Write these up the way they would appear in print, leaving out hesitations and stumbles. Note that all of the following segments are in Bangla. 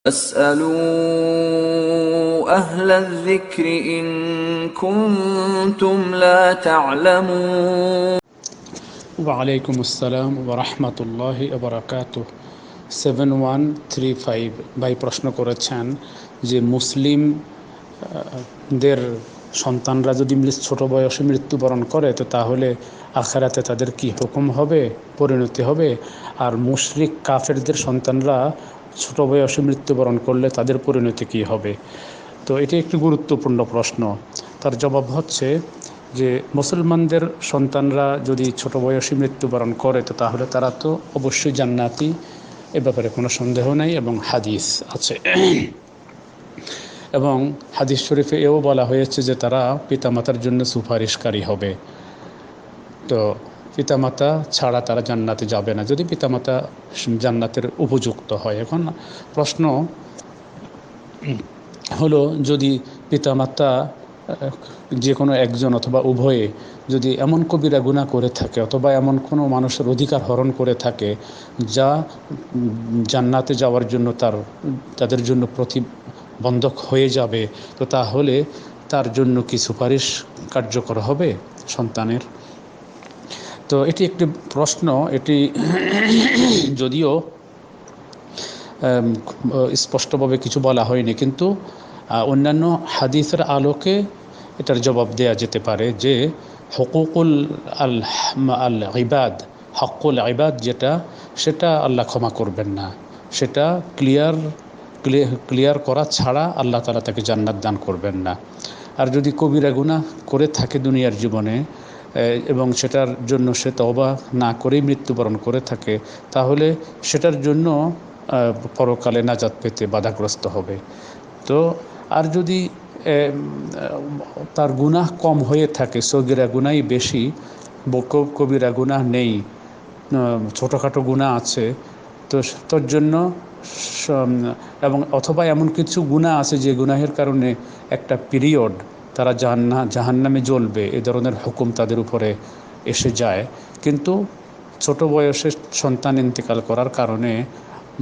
فاسألوا أهل الذكر إن كنتم لا تعلمون। ওয়ালাইকুম আসসালাম ওয়া রাহমাতুল্লাহি ওয়া বারাকাতুহু। 7135 ভাই প্রশ্ন করেছেন যে মুসলিমদের সন্তানরা যদি ছোট বয়সে মৃত্যুবরণ করে তো তাহলে আখিরাতে তাদের কি হুকুম হবে, পরিণতি হবে? আর মুশরিক কাফেরদের সন্তানরা ছোট বয়সে মৃত্যুবরণ করলে তাদের পরিণতি কি হবে? তো এটি একটি গুরুত্বপূর্ণ প্রশ্ন। তার জবাব হচ্ছে যে মুসলমানদের সন্তানরা যদি ছোট বয়সে মৃত্যুবরণ করে তো তাহলে তারা তো অবশ্যই জান্নাতি, এ ব্যাপারে কোনো সন্দেহ নাই এবং হাদিস আছে। এবং হাদিস শরীফে এও বলা হয়েছে যে তারা পিতামাতার জন্য সুপারিশকারী হবে। তো পিতামাতা ছাড়া তারা জান্নাতে যাবে না যদি পিতামাতা জান্নাতের উপযুক্ত হয়। এখন প্রশ্ন হলো, যদি পিতামাতা যে কোনো একজন অথবা উভয়ে যদি এমন কবিরা গুনাহ করে থাকে অথবা এমন কোনো মানুষের অধিকার হরণ করে থাকে যা জান্নাতে যাওয়ার জন্য তাদের জন্য প্রতিবন্ধক হয়ে যাবে, তো তাহলে তার জন্য কি সুপারিশ কার্যকর হবে সন্তানের? তো এটি একটি প্রশ্ন। এটি যদিও স্পষ্টভাবে কিছু বলা হয়নি, কিন্তু অন্যান্য হাদিসের আলোকে এটার জবাব দেয়া যেতে পারে যে হুকুকুল আল আল ইবাদ, হকুল ইবাদ সেটা আল্লাহ ক্ষমা করবেন না। সেটা ক্লিয়ার করা ছাড়া আল্লাহ তাআলা তাকে জান্নাত দান করবেন না। আর যদি কবিরা গুনাহ করে থাকে দুনিয়ার জীবনে এবং সেটার জন্য সে তওবা না করেই মৃত্যুবরণ করে থাকে, তাহলে সেটার জন্য পরকালে নাজাত পেতে বাধাগ্রস্ত হবে। তো আর যদি তার গুনাহ কম হয়ে থাকে, সগীরা গুনাহই বেশি, কবিরা গুনাহ নেই, ছোটোখাটো গুনাহ আছে, তো তোর জন্য এবং অথবা এমন কিছু গুনাহ আছে যে গুনাহের কারণে একটা পিরিয়ড তারা জাহান্নামে জ্বলবে, এ ধরনের হুকুম তাদের উপরে এসে যায়। কিন্তু ছোট বয়সে সন্তান ইন্তেকাল করার কারণে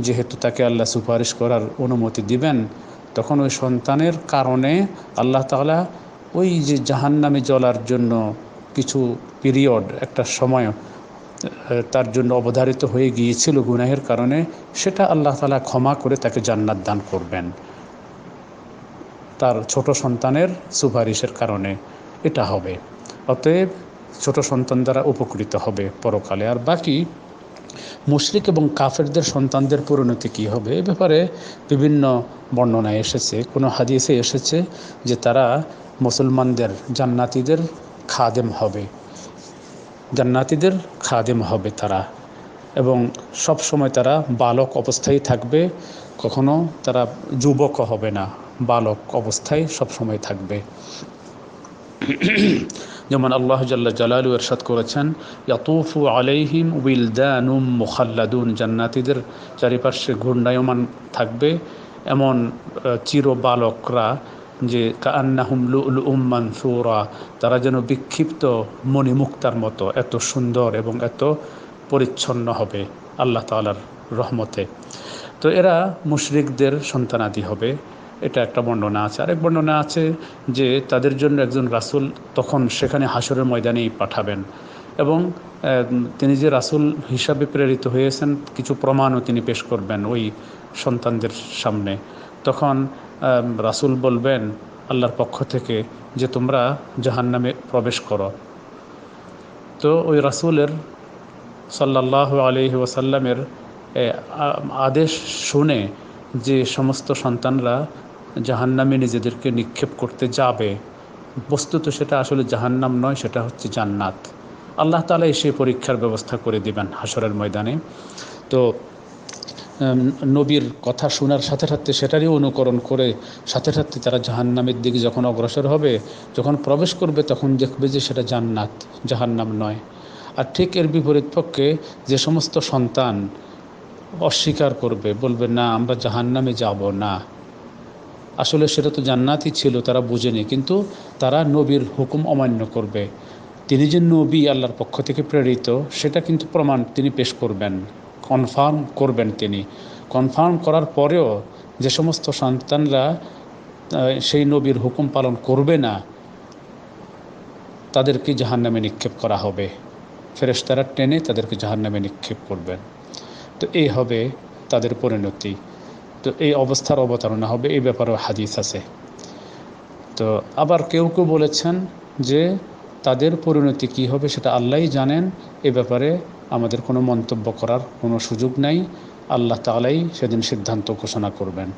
যেহেতু তাকে আল্লাহ সুপারিশ করার অনুমতি দিবেন, তখন ওই সন্তানের কারণে আল্লাহ তাআলা ওই যে জাহান্নামে জ্বলার জন্য কিছু পিরিয়ড, একটা সময় তার জন্য অবধারিত হয়ে গিয়েছিল গুনাহের কারণে, সেটা আল্লাহ তাআলা ক্ষমা করে তাকে জান্নাত দান করবেন তার ছোট সন্তানের সুপারিশের কারণে। এটা হবে। অতএব ছোট সন্তান দ্বারা উপকৃত হবে পরকালে। আর বাকি মুশরিক এবং কাফেরদের সন্তানদের পরিণতি কী হবে, এ ব্যাপারে বিভিন্ন বর্ণনায় এসেছে। কোনো হাদিসে এসেছে যে তারা মুসলমানদের জান্নাতীদের খাদেম হবে তারা, এবং সব সময় তারা বালক অবস্থায় থাকবে, কখনো তারা যুবকও হবে না, বালক অবস্থায় সব সময় থাকবে। যেমন আল্লাহ জাল্লা জালালু ইরশাদ করেছেন, ইয়াতুফু আলাইহিম উইলদানুম মুখাল্লাদুন, জান্নাতীদের চারিপাশে ঘূর্ণায়মান থাকবে এমন চির বালকরা যে কাআন্নাহুম লুলুম মানসুরা, তারা যেন বিক্ষিপ্ত মণিমুক্তার মতো, এত সুন্দর এবং এত পরিচ্ছন্ন হবে আল্লাহ তাআলার রহমতে। তো এরা মুশরিকদের সন্তানাদি হবে, এটা একটা বর্ণনা আছে। আরেক বর্ণনা আছে যে তাদের জন্য একজন রাসূল তখন সেখানে হাসরের ময়দানেই পাঠাবেন, এবং তিনি যে রাসূল হিসাবে প্রেরিত হয়েছেন কিছু প্রমাণও তিনি পেশ করবেন ওই সন্তানদের সামনে। তখন রাসূল বলবেন আল্লাহর পক্ষ থেকে যে তোমরা জাহান্নামে প্রবেশ করো। তো ওই রাসূলের সাল্লাল্লাহু আলাইহি ওয়াসাল্লামের আদেশ শুনে যে সমস্ত সন্তানরা জাহান্নামে নিজেদেরকে নিক্ষেপ করতে যাবে, বস্তুত সেটা আসলে জাহান্নাম নয়, সেটা হচ্ছে জান্নাত। আল্লাহ তাআলা সেই পরীক্ষার ব্যবস্থা করে দিবেন হাসরের ময়দানে। তো নবীর কথা শোনার সাথে সাথে সেটারই অনুকরণ করে সাথে সাথে তারা জাহান্নামের দিকে যখন অগ্রসর হবে, যখন প্রবেশ করবে, তখন দেখবে যে সেটা জান্নাত, জাহান্নাম নয়। আর ঠিক এর বিপরীত পক্ষে যে সমস্ত সন্তান অস্বীকার করবে, বলবে না আমরা জাহান্নামে যাব না, আসলে সেটা তো জান্নাতই ছিল, তারা বুঝেনি, কিন্তু তারা নবীর হুকুম অমান্য করবে। তিনি যে নবী আল্লাহর পক্ষ থেকে প্রেরিত সেটা কিন্তু প্রমাণ তিনি পেশ করবেন, কনফার্ম করবেন। তিনি কনফার্ম করার পরেও যে সমস্ত সন্তানরা সেই নবীর হুকুম পালন করবে না, তাদেরকে জাহান্নামে নিক্ষেপ করা হবে। ফেরেশতারা টেনে তাদেরকে জাহান্নামে নিক্ষেপ করবেন। তো এই হবে তাদের পরিণতি। তো এই অবস্থার অবতারণা হবে, এই ব্যাপারেও হাদিস আছে। তো আবার কেউ কেউ বলেছেন যে তাদের পরিণতি কী হবে সেটা আল্লাহই জানেন, এ ব্যাপারে আমাদের কোনো মন্তব্য করার কোনো সুযোগ নাই। আল্লাহ তাআলাই সেদিন সিদ্ধান্ত ঘোষণা করবেন।